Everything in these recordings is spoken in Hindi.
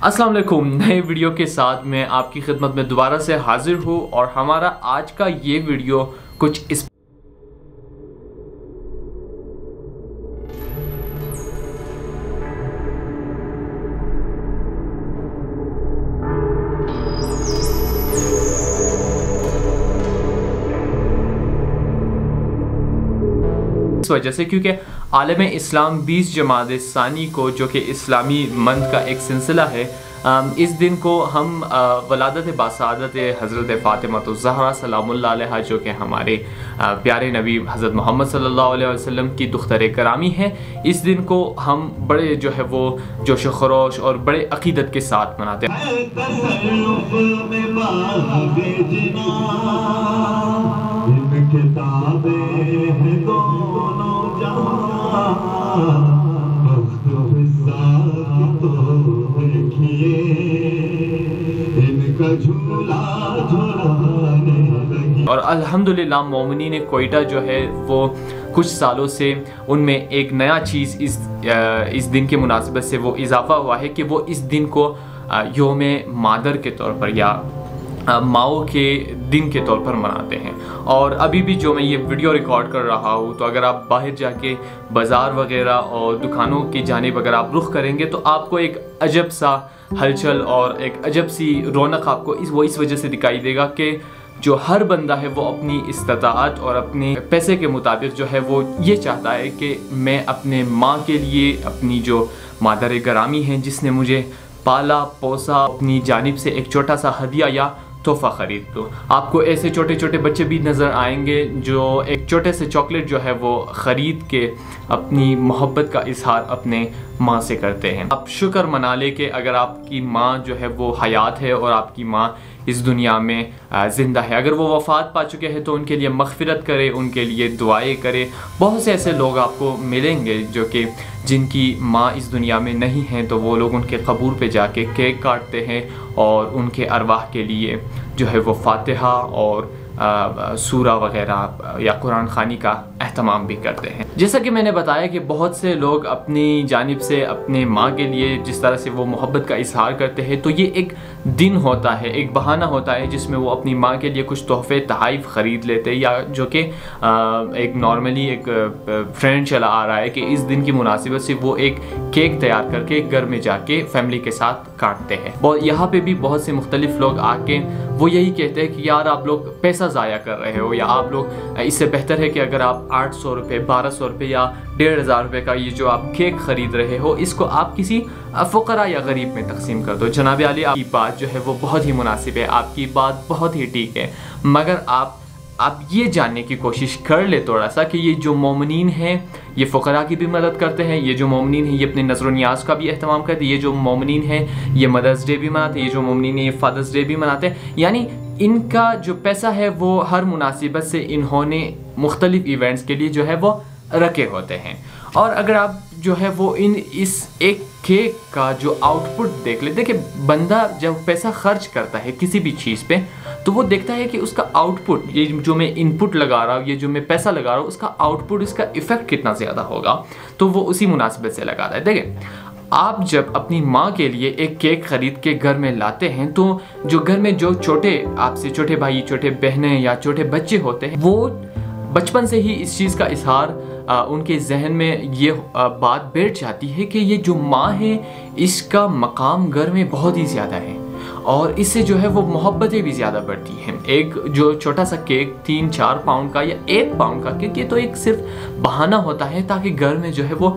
अस्सलाम वालेकुम। नए वीडियो के साथ मैं आपकी खिदमत में दोबारा से हाजिर हूँ और हमारा आज का ये वीडियो कुछ इस वजह से क्योंकि आलम इस्लाम 20 जमात सानी को, जो कि इस्लामी मंथ का एक सिलसिला है, इस दिन को हम वलादत बासादत हज़रत फ़ातिमा ज़हरा सलामुल्लाह अलैहा, जो कि हमारे प्यारे नबी हज़रत मोहम्मद सल्लल्लाहु अलैहि वसल्लम की दुख्तर करामी है, इस दिन को हम बड़े जो है वो जोश खरोश और बड़े अकीदत के साथ मनाते हैं। और अल्हम्दुलिल्लाह मोमिनीन कोयटा जो है वो कुछ सालों से उनमें एक नया चीज़ इस दिन की मुनासिबत से वो इजाफ़ा हुआ है कि वो इस दिन को योम मादर के तौर पर या माओ के दिन के तौर पर मनाते हैं। और अभी भी जो मैं ये वीडियो रिकॉर्ड कर रहा हूँ, तो अगर आप बाहर जाके बाज़ार वगैरह और दुकानों की जानिब अगर आप रुख करेंगे तो आपको एक अजब सा हलचल और एक अजब सी रौनक आपको इस वजह से दिखाई देगा कि जो हर बंदा है वो अपनी इस्ताअत और अपने पैसे के मुताबिक जो है वो ये चाहता है कि मैं अपने माँ के लिए, अपनी जो मादर गरामी है जिसने मुझे पाला पोसा, अपनी जानिब से एक छोटा सा हदिया या तोहफा खरीद दो। आपको ऐसे छोटे छोटे बच्चे भी नज़र आएंगे जो एक छोटे से चॉकलेट जो है वो ख़रीद के अपनी मोहब्बत का इजहार अपने माँ से करते हैं। आप शुक्र मना ले कि अगर आपकी माँ जो है वो हयात है और आपकी माँ इस दुनिया में ज़िंदा है। अगर वो वफ़ात पा चुके हैं तो उनके लिए मग़फ़िरत करे, उनके लिए दुआएं करे। बहुत से ऐसे लोग आपको मिलेंगे जो कि जिनकी माँ इस दुनिया में नहीं हैं, तो वो लोग उनके कब्र पे जाके केक काटते हैं और उनके अरवाह के लिए जो है वो फातिहा और सूरा वगैरह या कुरान खानी का एहतमाम भी करते हैं। जैसा कि मैंने बताया कि बहुत से लोग अपनी जानिब से अपने माँ के लिए जिस तरह से वो मोहब्बत का इजहार करते हैं, तो ये एक दिन होता है, एक बहाना होता है जिसमें वो अपनी माँ के लिए कुछ तोहफे तहाइफ ख़रीद लेते हैं, या जो कि एक नॉर्मली एक ट्रेंड चला आ रहा है कि इस दिन की मुनासिबत से वो एक केक तैयार करके घर में जाके फैमिली के साथ काटते हैं। और यहाँ पे भी बहुत से मुख्तलिफ लोग आके वो यही कहते हैं कि यार आप लोग पैसा ज़ाया कर रहे हो, या आप लोग इससे बेहतर है कि अगर आप 800 रुपये 1200 रुपये या 1500 रुपये का ये जो आप केक ख़रीद रहे हो, इसको आप किसी फ़ुक़रा या गरीब में तकसीम कर दो। जनाब आली, आपकी बात जो है वो बहुत ही मुनासिब है, आपकी बात बहुत ही ठीक है, मगर आप ये जानने की कोशिश कर ले थोड़ा सा कि ये जो मोमिनीन हैं ये फ़ुक़रा की भी मदद करते हैं, ये जो मोमिनीन हैं ये अपने नज़र नियाज का भी एहतमाम करते हैं, ये जो मोमिनीन हैं ये मदर्स डे भी मनाते हैं, ये जो मोमिनीन हैं ये फादर्स डे भी मनाते हैं। यानी इनका जो पैसा है वो हर मुनासिबत से इन्होंने मुख्तलिफ इवेंट्स के लिए जो है वो रखे होते हैं। और अगर आप जो है वो इस एक केक का जो आउटपुट देख ले, देखिए बंदा जब पैसा खर्च करता है किसी भी चीज़ पे, तो वो देखता है कि उसका आउटपुट, ये जो मैं इनपुट लगा रहा हूँ, ये जो मैं पैसा लगा रहा हूँ, उसका आउटपुट, इसका इफ़ेक्ट कितना ज़्यादा होगा, तो वो उसी मुनासिबत से लगाता है। देखिए आप जब अपनी माँ के लिए एक केक ख़रीद के घर में लाते हैं, तो जो घर में जो छोटे आपसे छोटे भाई, छोटे बहनें या छोटे बच्चे होते हैं, वो बचपन से ही इस चीज़ का इजहार उनके जहन में ये बात बैठ जाती है कि ये जो माँ है इसका मकाम घर में बहुत ही ज़्यादा है, और इससे जो है वो मोहब्बतें भी ज़्यादा बढ़ती हैं। एक जो छोटा सा केक 3-4 पाउंड का या 1 पाउंड का केक, ये तो एक सिर्फ बहाना होता है ताकि घर में जो है वो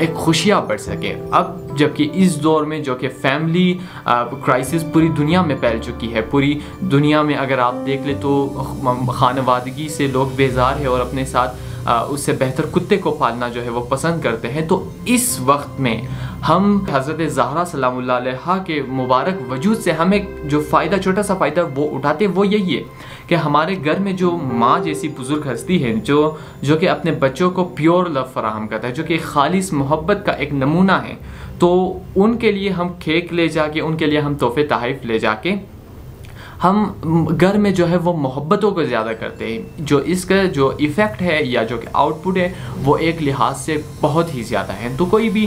एक खुशियाँ बढ़ सके। अब जबकि इस दौर में जो कि फैमिली क्राइसिस पूरी दुनिया में फैल चुकी है, पूरी दुनिया में अगर आप देख ले तो खानवादगी से लोग बेजार है और अपने साथ उससे बेहतर कुत्ते को पालना जो है वो पसंद करते हैं। तो इस वक्त में हम हज़रत ज़हरा सलामुल्लाह अलैहा के मुबारक वजूद से हमें जो फ़ायदा, छोटा सा फ़ायदा वो उठाते, वो यही है कि हमारे घर में जो माँ जैसी बुज़ुर्ग हस्ती है जो कि अपने बच्चों को प्योर लव फराहम करता है, जो कि खालिस मोहब्बत का एक नमूना है, तो उनके लिए हम केक ले जाके, उनके लिए हम तोहफे तहाइफ ले जाके हम घर में जो है वो मोहब्बतों को ज़्यादा करते हैं, जो इसका जो इफ़ेक्ट है या जो कि आउटपुट है वो एक लिहाज से बहुत ही ज़्यादा है। तो कोई भी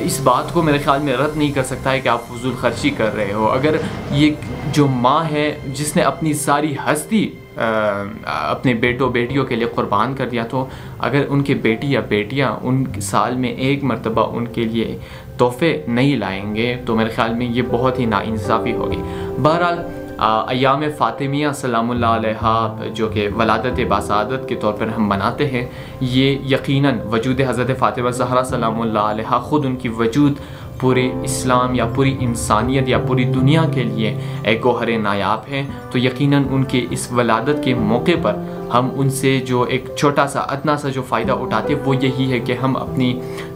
इस बात को मेरे ख्याल में रद्द नहीं कर सकता है कि आप फजूल खर्ची कर रहे हो। अगर ये जो माँ है जिसने अपनी सारी हस्ती अपने बेटों बेटियों के लिए क़ुरबान कर दिया, तो अगर उनके बेटी या बेटियां उन साल में एक मरतबा उनके लिए तोहफ़े नहीं लाएंगे तो मेरे ख्याल में ये बहुत ही नाइंसाफ़ी होगी। बहरहाल अय्याम फ़ातिमिया सलामुल्लाह अलैहा जो कि वलादत बासादत के तौर पर हम मनाते हैं, ये यकीनन वजूद हज़रत फ़ातिमा ज़हरा सलामुल्लाह अलैहा ख़ुद उनकी वजूद पूरे इस्लाम या पूरी इंसानियत या पूरी दुनिया के लिए एक गौहर नायाब है। तो यकीनन उनके इस वलादत के मौके पर हम उनसे जो एक छोटा सा अदना सा जो फ़ायदा उठाते हैं वो यही है कि हम अपनी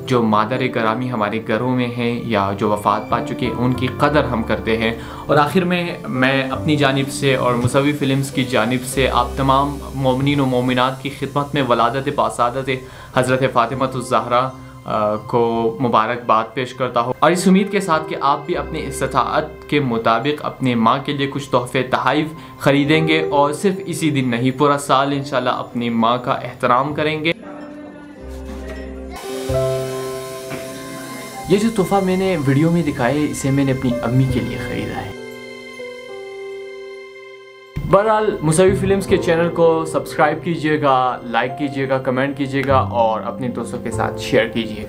जो मादर गरामी हमारे घरों में हैं या जो वफ़ात पा चुके हैं उनकी कदर हम करते हैं। और आखिर में मैं अपनी जानिब से और मुसव्वी फ़िल्म्स की जानिब से आप तमाम मोमिनीन व मोमिनात की खिदमत में वलादत बासादत हज़रत फ़ातिमा ज़हरा को मुबारकबाद पेश करता हूँ, और इस उम्मीद के साथ कि आप भी अपनी इस्ताअत के मुताबिक अपने माँ के लिए कुछ तोहफ़े तहाइफ ख़रीदेंगे और सिर्फ इसी दिन नहीं पूरा साल इंशाल्लाह अपनी माँ का एहतराम करेंगे। ये जो तोहफ़ा मैंने वीडियो में दिखाया है इसे मैंने अपनी अम्मी के लिए ख़रीदा है। बहरहाल मुसव्वी फ़िल्म्स के चैनल को सब्सक्राइब कीजिएगा, लाइक कीजिएगा, कमेंट कीजिएगा और अपने दोस्तों के साथ शेयर कीजिएगा।